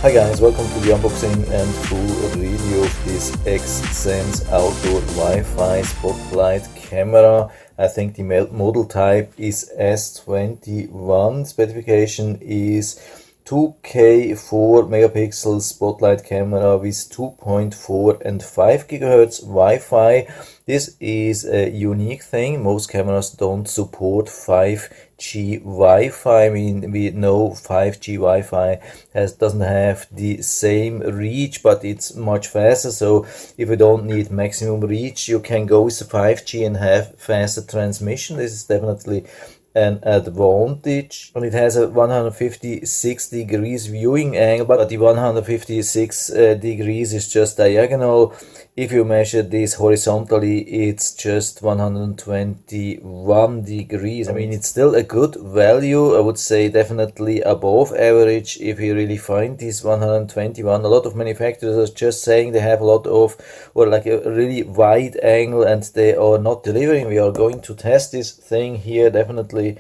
Hi guys, welcome to the unboxing and full review of this XSense outdoor Wi-Fi spotlight camera. I think the model type is S21. Specification is 2K 4 megapixel spotlight camera with 2.4 and 5 GHz Wi-Fi. This is a unique thing. Most cameras don't support 5G Wi-Fi. I mean, we know 5G Wi-Fi doesn't have the same reach, but it's much faster. So if you don't need maximum reach, you can go with the 5G and have faster transmission. This is definitely an advantage, and it has a 156 degrees viewing angle, but the 156 degrees is just diagonal. If you measure this horizontally, it's just 121 degrees. I mean, it's still a good value. I would say definitely above average if you really find this 121. A lot of manufacturers are just saying they have a lot of, or like a really wide angle, and they are not delivering. We are going to test this thing here definitely.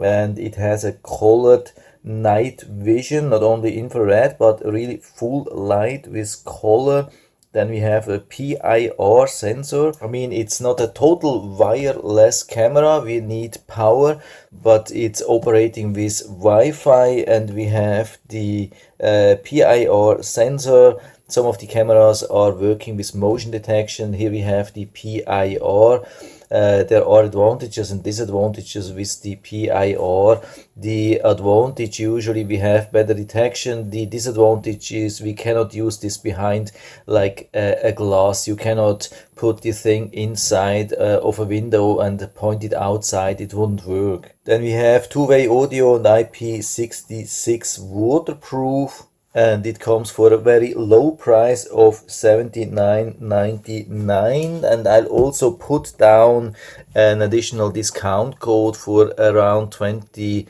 And it has a colored night vision, not only infrared but really full light with color. Then we have a PIR sensor. I mean, it's not a total wireless camera, we need power, but it's operating with Wi-Fi, and we have the PIR sensor. Some of the cameras are working with motion detection. Here we have the PIR. There are advantages and disadvantages with the PIR. The advantage, usually we have better detection. The disadvantage is we cannot use this behind like a glass. You cannot put the thing inside of a window and point it outside. It wouldn't work. Then we have two-way audio and IP66 Waterproof. And it comes for a very low price of $79.99, and I'll also put down an additional discount code for around 20%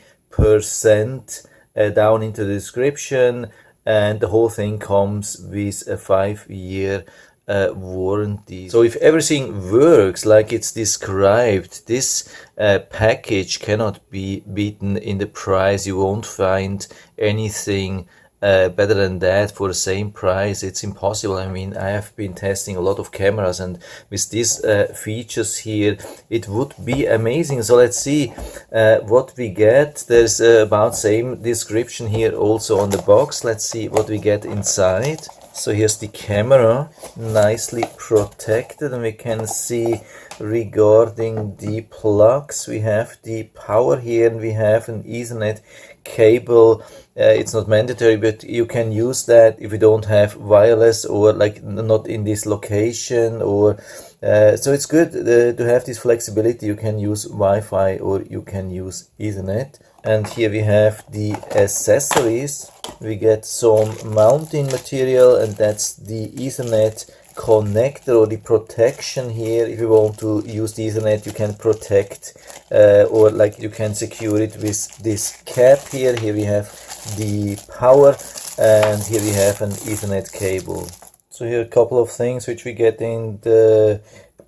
down into the description, and the whole thing comes with a 5-year warranty. So if everything works like it's described, this package cannot be beaten in the price. You won't find anything better than that for the same price. It's impossible. I mean, I have been testing a lot of cameras, and with these features here, it would be amazing. So let's see what we get. There's about same description here also on the box. Let's see what we get inside. So here's the camera, nicely protected, and we can see regarding the plugs, we have the power here, and we have an Ethernet cable. It's not mandatory, but you can use that if you don't have wireless, or like not in this location, or so it's good to have this flexibility. You can use Wi-Fi or you can use Ethernet. And here we have the accessories. We get some mounting material, and that's the Ethernet connector, or the protection here. If you want to use the Ethernet, you can protect or like you can secure it with this cap here. Here we have the power, and here we have an Ethernet cable. So here are a couple of things which we get in the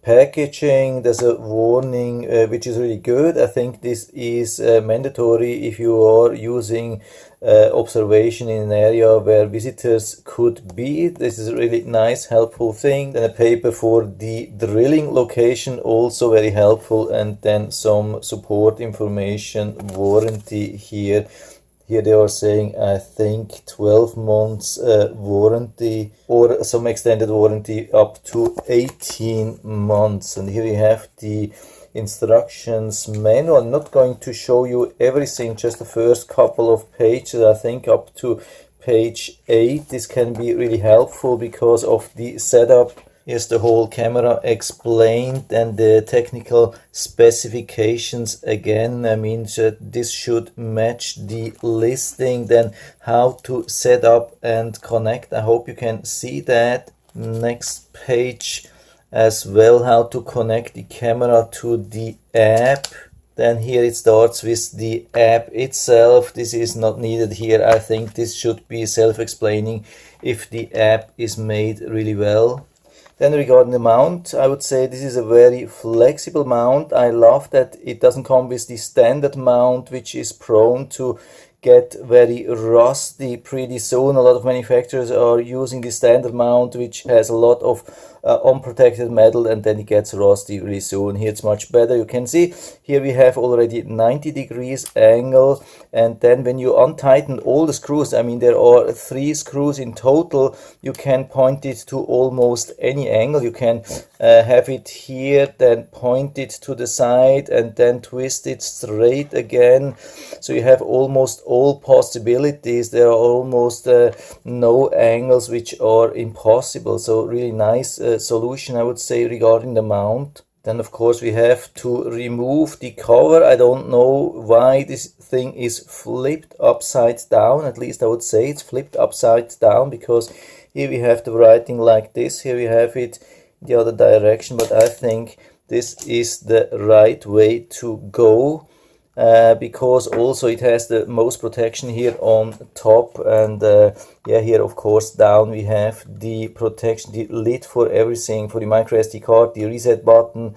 packaging. There's a warning which is really good. I think this is mandatory if you are using observation in an area where visitors could be. This is a really nice, helpful thing. Then a paper for the drilling location, also very helpful, and then some support information, warranty here. Here they are saying, I think, 12 months warranty, or some extended warranty up to 18 months. And here we have the instructions manual. I'm not going to show you everything, just the first couple of pages. I think up to page 8. This can be really helpful because of the setup. Here's the whole camera explained, and the technical specifications again. I mean, this should match the listing. Then how to set up and connect. I hope you can see that. Next page as well, how to connect the camera to the app. Then here it starts with the app itself. This is not needed here. I think this should be self-explaining if the app is made really well. Then regarding the mount, I would say this is a very flexible mount. I love that it doesn't come with the standard mount, which is prone to get very rusty pretty soon. A lot of manufacturers are using the standard mount, which has a lot of unprotected metal, and then it gets rusty really soon. Here it's much better. You can see here we have already 90 degrees angle, and then when you untighten all the screws, I mean there are 3 screws in total, you can point it to almost any angle. You can have it here, then point it to the side, and then twist it straight again. So you have almost all possibilities. There are almost no angles which are impossible. So really nice solution, I would say, regarding the mount. Then of course we have to remove the cover. I don't know why this thing is flipped upside down. At least I would say it's flipped upside down, because here we have the writing like this. Here we have it the other direction, but I think this is the right way to go, because also it has the most protection here on top, and yeah, here of course down we have the protection, the lid for everything, for the micro SD card, the reset button,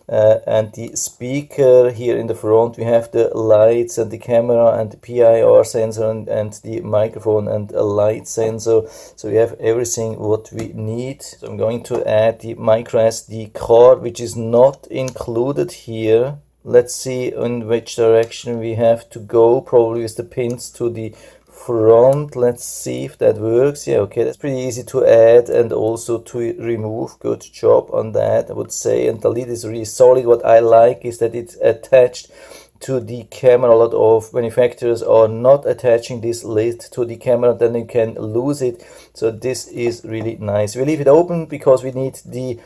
and the speaker. Here in the front we have the lights and the camera and the PIR sensor and the microphone and a light sensor. So we have everything what we need. So I'm going to add the micro SD card, which is not included here. Let's see in which direction we have to go, probably with the pins to the front. Let's see if that works. Yeah, okay, that's pretty easy to add and also to remove. Good job on that, I would say. And the lid is really solid. What I like is that it's attached to the camera. A lot of manufacturers are not attaching this lid to the camera, then you can lose it. So this is really nice. We leave it open because we need the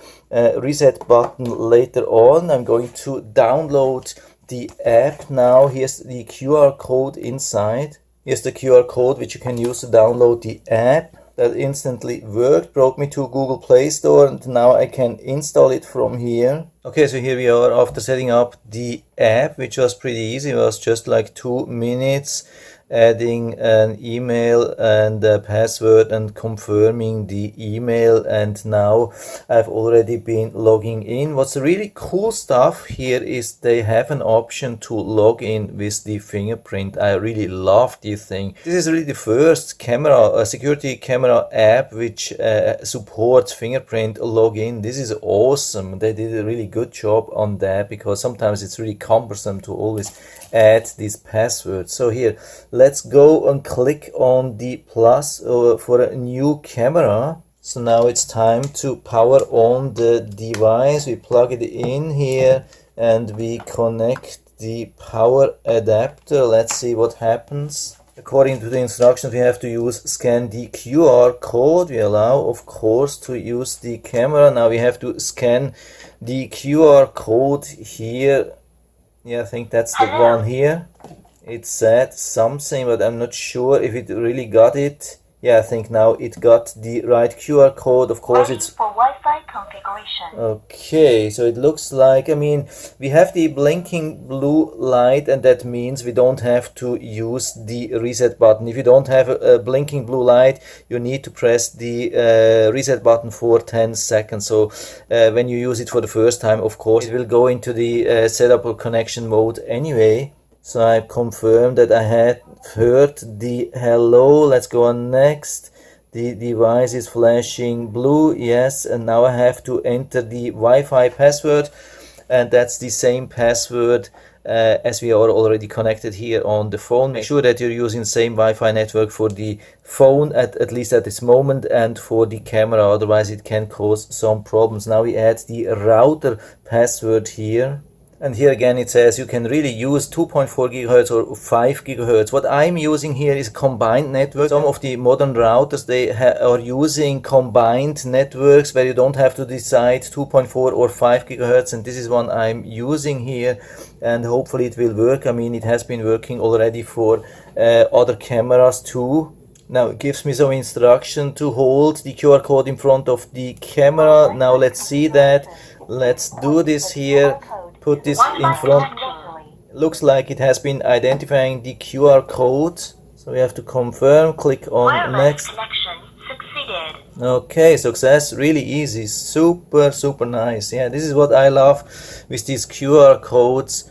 reset button later on. I'm going to download the app now. Here's the QR code inside. Here's the QR code which you can use to download the app. That instantly worked, brought me to Google Play Store, and now I can install it from here. Okay, so here we are after setting up the app, which was pretty easy. It was just like 2 minutes, adding an email and a password and confirming the email, and now I've already been logging in. What's really cool stuff here is they have an option to log in with the fingerprint. I really love this thing. This is really the first camera, security camera app which supports fingerprint login. This is awesome. They did a really good job on that, because sometimes it's really cumbersome to always add these passwords. So here, let's go and click on the plus for a new camera. So now it's time to power on the device. We plug it in here and we connect the power adapter. Let's see what happens. According to the instructions, we have to scan the QR code. We allow, of course, to use the camera. Now we have to scan the QR code here. Yeah, I think that's the one here. It said something, but I'm not sure if it really got it. Yeah, I think now it got the right QR code. Of course, it's for Wi-Fi configuration. Okay, so it looks like, I mean, we have the blinking blue light, and that means we don't have to use the reset button. If you don't have a blinking blue light, you need to press the reset button for 10 seconds. So when you use it for the first time, of course, it will go into the setup or connection mode anyway. So I confirmed that I had heard the hello. Let's go on next. The device is flashing blue, yes, and now I have to enter the Wi-Fi password, and that's the same password as we are already connected here on the phone. Make sure that you're using the same Wi-Fi network for the phone, at least at this moment, and for the camera, otherwise it can cause some problems. Now we add the router password here. And here again it says you can really use 2.4 GHz or 5 GHz. What I'm using here is combined network. Some of the modern routers, they are using combined networks where you don't have to decide 2.4 or 5 GHz, and this is one I'm using here, and hopefully it will work. I mean, it has been working already for other cameras too. Now it gives me some instruction to hold the QR code in front of the camera. Now let's see that. Let's do this here. Put this in front. Looks like it has been identifying the QR code. So we have to confirm, click on next. Okay, success, really easy, super nice. Yeah, this is what I love with these QR codes.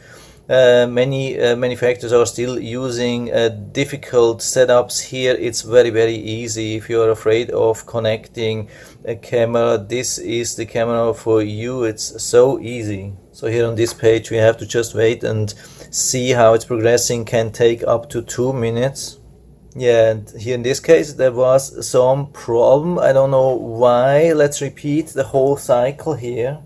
Many manufacturers are still using difficult setups. Here it's very easy. If you're afraid of connecting a camera, this is the camera for you. It's so easy. So here on this page we have to just wait and see how it's progressing. Can take up to 2 minutes. Yeah, and here in this case there was some problem. I don't know why. Let's repeat the whole cycle here.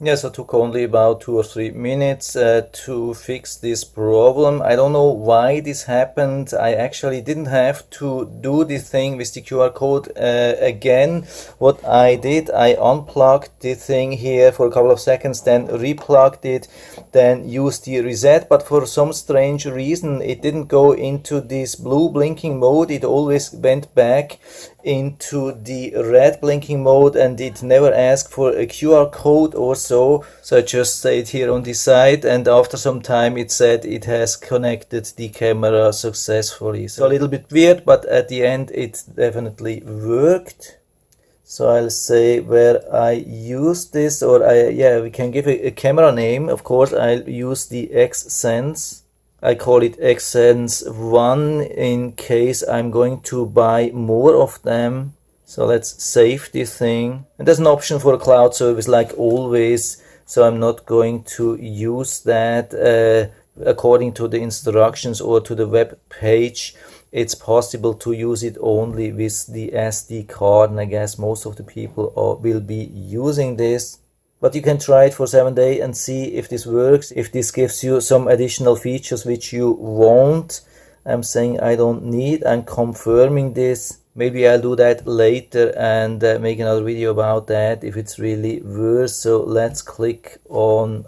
Yes, it took only about 2 or 3 minutes to fix this problem. I don't know why this happened. I actually didn't have to do this thing with the QR code again. What I did, I unplugged the thing here for a couple of seconds, then replugged it, then used the reset. But for some strange reason, it didn't go into this blue blinking mode. It always went back into the red blinking mode, and it never asked for a QR code or so. So I just stayed here on this side, and after some time it said it has connected the camera successfully. So a little bit weird, but at the end it definitely worked. So I'll say where I use this, or we can give a camera name. Of course I'll use the X-Sense. I call it X-Sense 1 in case I'm going to buy more of them. So let's save this thing. And there's an option for a cloud service like always. So I'm not going to use that according to the instructions or to the web page. It's possible to use it only with the SD card, and I guess most of the people will be using this. But you can try it for 7 days and see if this works, if this gives you some additional features which you want. I'm saying I don't need. I'm confirming this. Maybe I'll do that later and make another video about that if it's really worth. So let's click on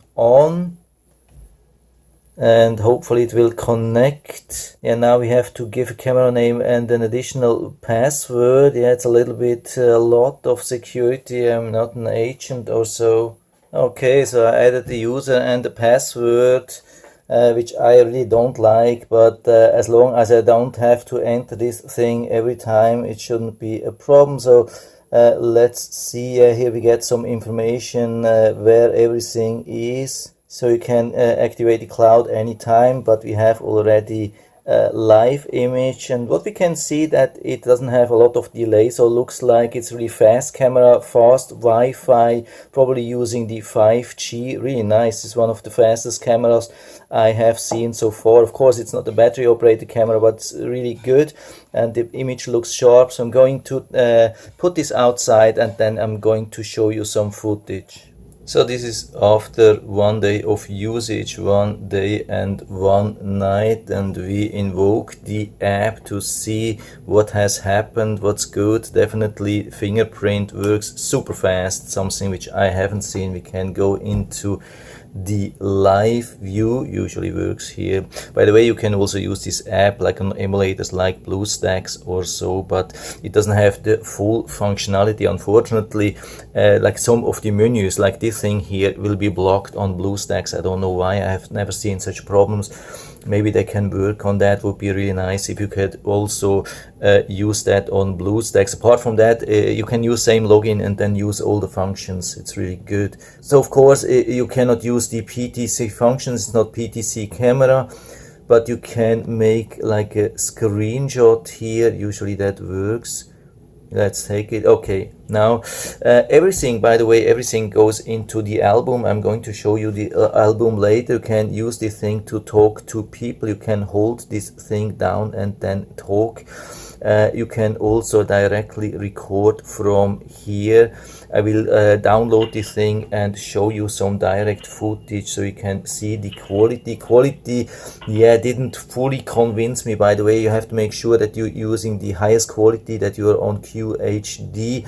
and hopefully it will connect. Yeah, now we have to give a camera name and an additional password. Yeah, it's a little bit a lot of security. I'm not an agent or so. Okay, so I added the user and the password, which I really don't like, but as long as I don't have to enter this thing every time, it shouldn't be a problem. So let's see, here we get some information where everything is. So you can activate the cloud anytime, but we have already live image, and what we can see that it doesn't have a lot of delay, so it looks like it's really fast camera, fast Wi-Fi, probably using the 5G. Really nice. It's one of the fastest cameras I have seen so far. Of course it's not a battery operated camera, but it's really good and the image looks sharp. So I'm going to put this outside and then I'm going to show you some footage. So this is after 1 day of usage, 1 day and 1 night, and we invoke the app to see what has happened, what's good. Definitely fingerprint works super fast, something which I haven't seen. We can go into the live view, usually works here. By the way, you can also use this app like on emulators like BlueStacks or so, but it doesn't have the full functionality, unfortunately. Like some of the menus, like this thing here, will be blocked on BlueStacks. I don't know why. I have never seen such problems. Maybe they can work on that. Would be really nice if you could also use that on BlueStacks. Apart from that, you can use same login and then use all the functions. It's really good. So of course you cannot use the PTC functions. It's not PTC camera, but you can make like a screenshot here. Usually that works. Let's take it. Okay, now everything, by the way, everything goes into the album. I'm going to show you the album later. You can use this thing to talk to people. You can hold this thing down and then talk. You can also directly record from here. I will download this thing and show you some direct footage so you can see the quality. Yeah, didn't fully convince me. By the way, you have to make sure that you're using the highest quality, that you are on QHD.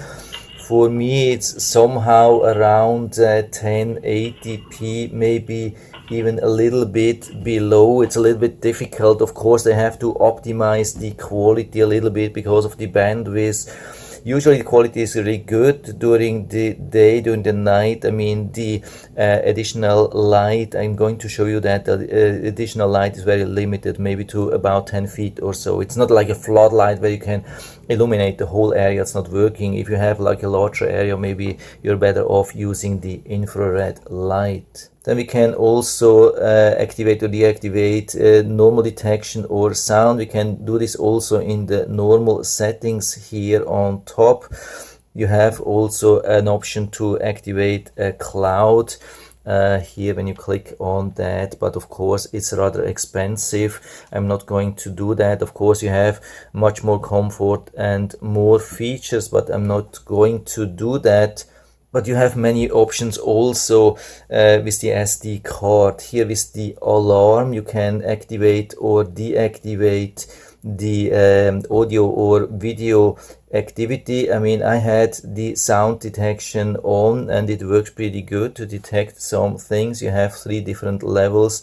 For me it's somehow around 1080p, maybe even a little bit below. It's a little bit difficult. Of course they have to optimize the quality a little bit because of the bandwidth. Usually the quality is really good during the day, during the night. I mean the additional light, I'm going to show you that the additional light is very limited, maybe to about 10 feet or so. It's not like a floodlight where you can illuminate the whole area. It's not working. If you have like a larger area, maybe you're better off using the infrared light. Then we can also activate or deactivate normal detection or sound. We can do this also in the normal settings here on top. You have also an option to activate a cloud here when you click on that, but of course it's rather expensive. I'm not going to do that. Of course you have much more comfort and more features, but I'm not going to do that. But you have many options also with the SD card. Here with the alarm you can activate or deactivate the audio or video activity. I mean, I had the sound detection on and it works pretty good to detect some things. You have 3 different levels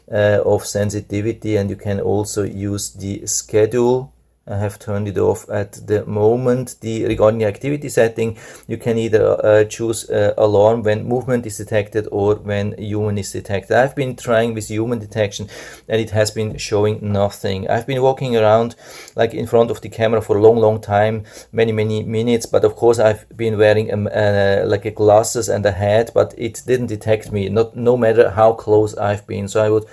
of sensitivity, and you can also use the schedule. I have turned it off at the moment. Regarding the activity setting, you can either choose alarm when movement is detected or when human is detected. I've been trying with human detection and it has been showing nothing. I've been walking around like in front of the camera for a long time, many minutes, but of course I've been wearing like a glasses and a hat, but it didn't detect me, no matter how close I've been. So I would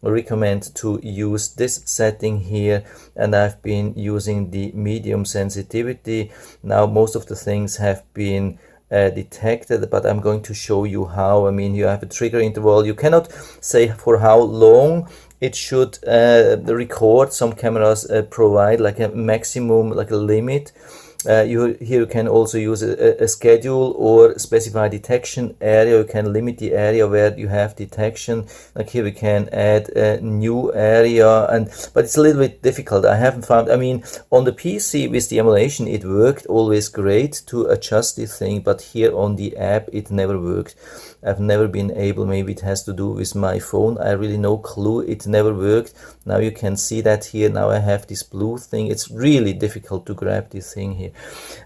recommend to use this setting here, and I've been using the medium sensitivity. Now most of the things have been detected, but I'm going to show you how. I mean, you have a trigger interval. You cannot say for how long it should record. Some cameras provide like a maximum, like a limit. Here you can also use a schedule or specify detection area. You can limit the area where you have detection. Like here we can add a new area, but it's a little bit difficult. I haven't found, I mean, on the PC with the emulation it worked always great to adjust this thing, but here on the app it never worked. I've never been able, maybe it has to do with my phone, I really no clue, it never worked. Now you can see that here. Now I have this blue thing. It's really difficult to grab this thing here.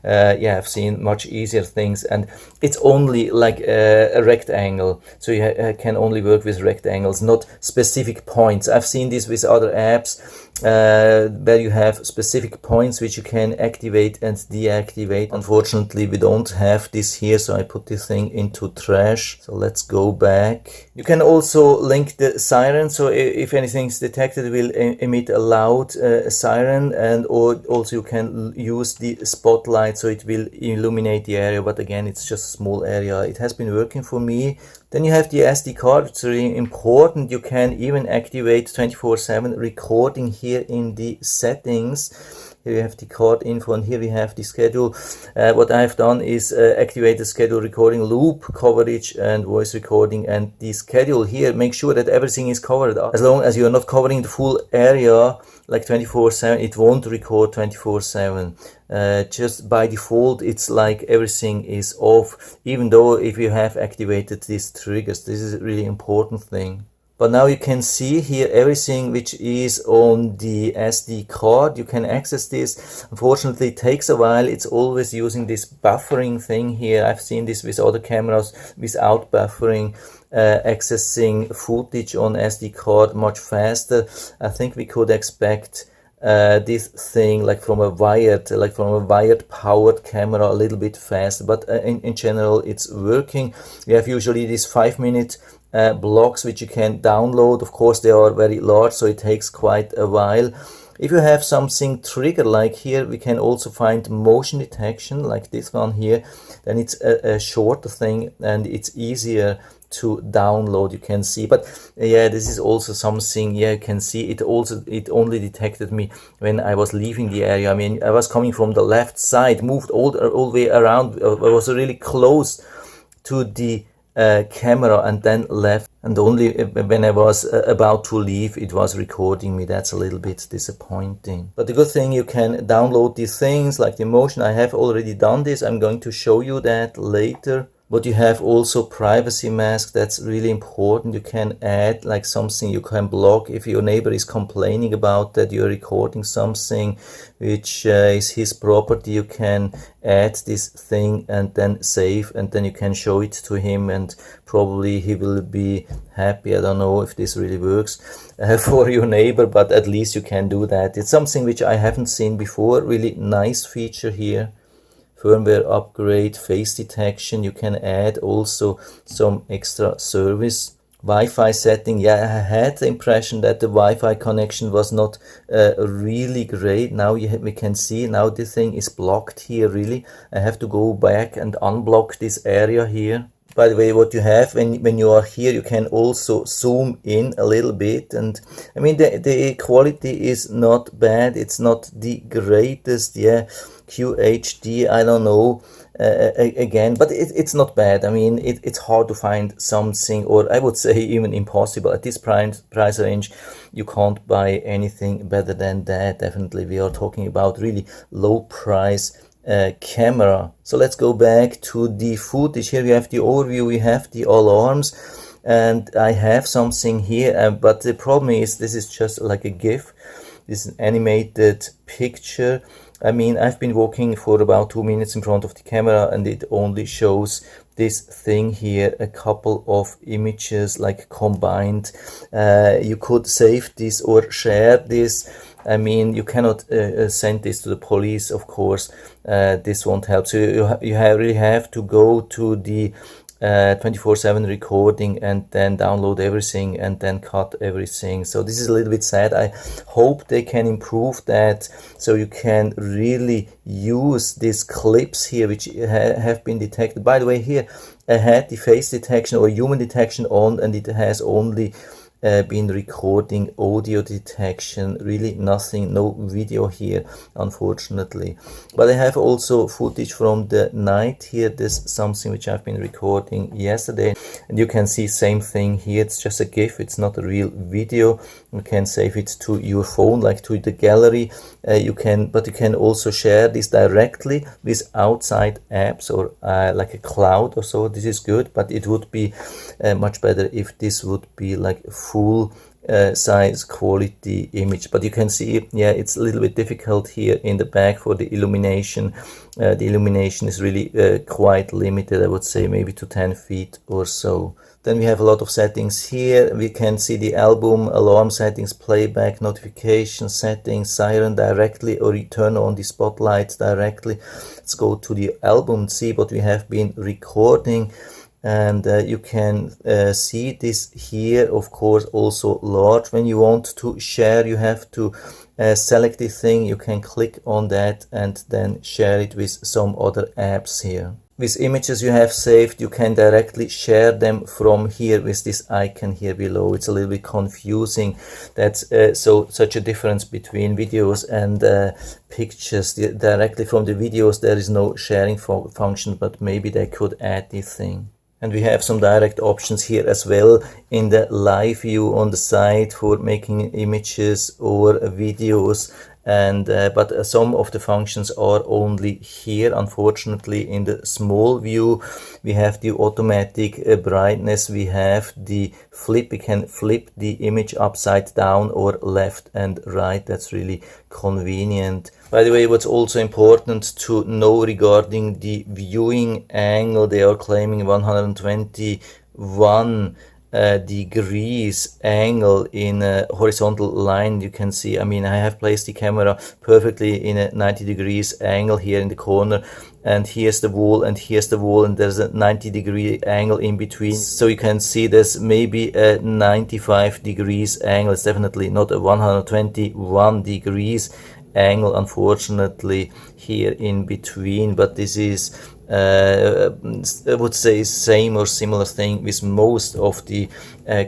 Yeah, I've seen much easier things, and it's only like a rectangle, so you can only work with rectangles, not specific points. I've seen this with other apps where you have specific points which you can activate and deactivate. Unfortunately we don't have this here, so I put this thing into trash. So let's go back. You can also link the siren, so if anything is detected it will emit a loud siren, and or also you can use the spotlight so it will illuminate the area, but again it's just a small area. It has been working for me. Then you have the SD card. It's really important. You can even activate 24/7 recording here in the settings. Here we have the card info, and here we have the schedule. What I've done is activate the schedule recording, loop coverage and voice recording, and the schedule here. Make sure that everything is covered. As long as you are not covering the full area like 24/7, it won't record 24/7. Just by default it's like everything is off, even though if you have activated these triggers. This is a really important thing. But now you can see here everything which is on the SD card. You can access this. Unfortunately it takes a while. It's always using this buffering thing here. I've seen this with other cameras without buffering, accessing footage on SD card much faster. I think we could expect this thing like from a wired powered camera a little bit faster, but in general it's working. You have usually these 5-minute blocks which you can download. Of course they are very large, so it takes quite a while. If you have something triggered, like here we can also find motion detection like this one here, then it's a shorter thing and it's easier to download. You can see, but yeah, this is also something. Yeah, you can see it only detected me when I was leaving the area. I mean, I was coming from the left side, moved all the way around. I was really close to the camera and then left, and only when I was about to leave it was recording me. That's a little bit disappointing. But the good thing, you can download these things like the motion. I have already done this. I'm going to show you that later. But you have also privacy mask. That's really important. You can add like something you can block if your neighbor is complaining about that you're recording something which is his property. You can add this thing and then save, and then you can show it to him, and probably he will be happy. I don't know if this really works for your neighbor, but at least you can do that. It's something which I haven't seen before. Really nice feature here. Firmware upgrade, face detection. You can add also some extra service. Wi-Fi setting, yeah, I had the impression that the Wi-Fi connection was not really great. Now we can see now this thing is blocked here. Really, I have to go back and unblock this area here. By the way, what you have when you are here, you can also zoom in a little bit, and I mean the quality is not bad. It's not the greatest, yeah, QHD, I don't know, again, but it's not bad. I mean, it's hard to find something, or I would say even impossible at this price range. You can't buy anything better than that. Definitely, we are talking about really low price camera. So let's go back to the footage. Here we have the overview, we have the alarms, and I have something here, but the problem is this is just like a GIF. This is an animated picture. I mean, I've been walking for about 2 minutes in front of the camera, and it only shows this thing here, a couple of images like combined. You could save this or share this. I mean, you cannot send this to the police, of course. This won't help. So you really have to go to the 24/7 recording and then download everything and then cut everything. So this is a little bit sad. I hope they can improve that so you can really use these clips here which have been detected. By the way, here I had the face detection or human detection on, and it has only been recording audio detection, really nothing, no video here, unfortunately. But I have also footage from the night here. There's something which I've been recording yesterday, and you can see same thing here. It's just a GIF, it's not a real video. You can save it to your phone, like to the gallery. But you can also share this directly with outside apps or like a cloud or so. This is good, but it would be much better if this would be like full size quality image. But you can see, yeah, it's a little bit difficult here in the back for the illumination. The illumination is really quite limited, I would say maybe to 10 feet or so. Then we have a lot of settings here. We can see the album, alarm settings, playback, notification settings, siren directly, or you turn on the spotlights directly. Let's go to the album and see what we have been recording. And you can see this here, of course, also large. When you want to share, you have to select the thing. You can click on that and then share it with some other apps here. With images you have saved, you can directly share them from here with this icon here below. It's a little bit confusing. That's such a difference between videos and pictures. Directly from the videos there is no sharing function, but maybe they could add this thing. And we have some direct options here as well in the live view on the side for making images or videos. And but some of the functions are only here, unfortunately. In the small view we have the automatic brightness, we have the flip, we can flip the image upside down or left and right. That's really convenient. By the way, what's also important to know regarding the viewing angle, they are claiming 121 degrees angle in a horizontal line. You can see, I mean, I have placed the camera perfectly in a 90 degrees angle here in the corner, and here's the wall and here's the wall, and there's a 90-degree angle in between. So you can see there's maybe a 95 degrees angle. It's definitely not a 121 degrees angle, unfortunately, here in between. But this is I would say same or similar thing with most of the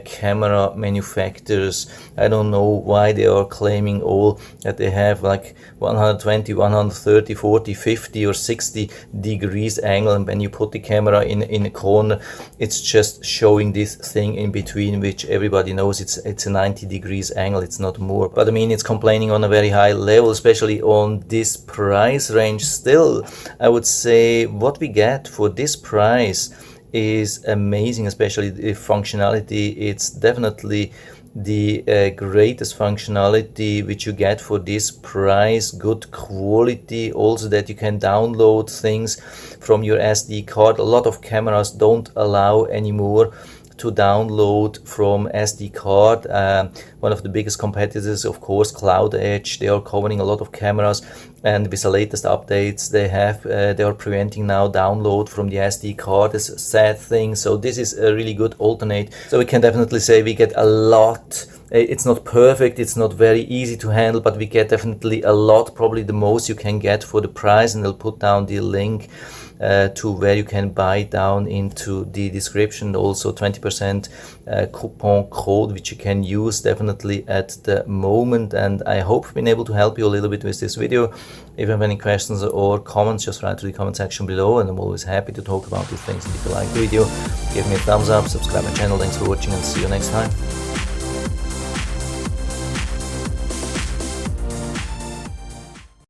camera manufacturers. I don't know why they are claiming all that they have like 120, 130, 40, 50 or 60 degrees angle, and when you put the camera in a corner, it's just showing this thing in between, which everybody knows it's a 90 degrees angle, it's not more. But I mean, it's complaining on a very high level, especially on this price range. Still, I would say what we get for this price is amazing, especially the functionality. It's definitely the greatest functionality which you get for this price. Good quality, also that you can download things from your SD card. A lot of cameras don't allow anymore to download from SD card. One of the biggest competitors, of course, Cloud Edge. They are covering a lot of cameras, and with the latest updates they are preventing now download from the SD card. It's a sad thing, so this is a really good alternate. So we can definitely say we get a lot. It's not perfect, it's not very easy to handle, but we get definitely a lot, probably the most you can get for the price, and I'll put down the link to where you can buy down into the description. Also 20% coupon code which you can use definitely at the moment. And I hope I've been able to help you a little bit with this video. If you have any questions or comments, just write to the comment section below, and I'm always happy to talk about these things. And if you like the video, give me a thumbs up, subscribe my channel. Thanks for watching, and see you next time.